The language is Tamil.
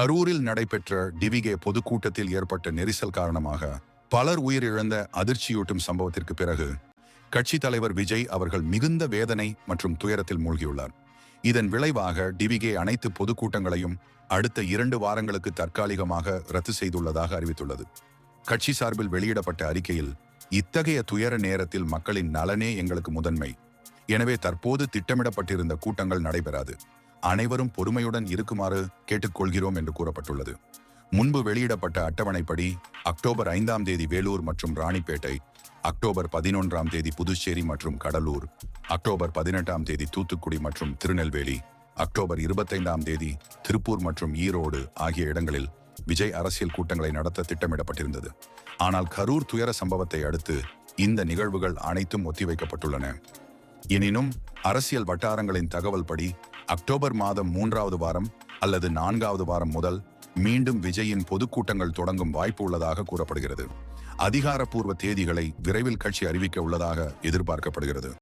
அரூரில் நடைபெற்ற டிவிகே பொதுக்கூட்டத்தில் ஏற்பட்ட நெரிசல் காரணமாக பலர் உயிரிழந்த அதிர்ச்சியூட்டும் சம்பவத்திற்கு பிறகு கட்சி தலைவர் விஜய் அவர்கள் மிகுந்த வேதனை மற்றும் துயரத்தில் மூழ்கியுள்ளார். இதன் விளைவாக டிவிகே அனைத்து பொதுக்கூட்டங்களையும் அடுத்த 2 வாரங்களுக்கு தற்காலிகமாக ரத்து செய்துள்ளதாக அறிவித்துள்ளது. கட்சி சார்பில் வெளியிடப்பட்ட அறிக்கையில், இத்தகைய துயர நேரத்தில் மக்களின் நலனே எங்களுக்கு முதன்மை. எனவே தற்போது திட்டமிடப்பட்டிருந்த கூட்டங்கள் நடைபெறாது. அனைவரும் பொறுமையுடன் இருக்குமாறு கேட்டுக்கொள்கிறோம் என்று கூறப்பட்டுள்ளது. முன்பு வெளியிடப்பட்ட அட்டவணைப்படி அக்டோபர் 5ஆம் தேதி வேலூர் மற்றும் ராணிப்பேட்டை, அக்டோபர் 11ஆம் தேதி புதுச்சேரி மற்றும் கடலூர், அக்டோபர் 18ஆம் தேதி தூத்துக்குடி மற்றும் திருநெல்வேலி, அக்டோபர் 25ஆம் தேதி திருப்பூர் மற்றும் ஈரோடு ஆகிய இடங்களில் விஜய் அரசியல் கூட்டங்களை நடத்த திட்டமிடப்பட்டிருந்தது. ஆனால் கரூர் துயர சம்பவத்தை அடுத்து இந்த நிகழ்வுகள் அனைத்தும் ஒத்திவைக்கப்பட்டுள்ளன. எனினும் அரசியல் வட்டாரங்களின் தகவல் படி அக்டோபர் மாதம் 3வது வாரம் அல்லது 4வது வாரம் முதல் மீண்டும் விஜயின் பொதுக்கூட்டங்கள் தொடங்கும் வாய்ப்பு உள்ளதாக கூறப்படுகிறது. அதிகாரப்பூர்வ தேதிகளை விரைவில் கட்சி அறிவிக்க உள்ளதாக எதிர்பார்க்கப்படுகிறது.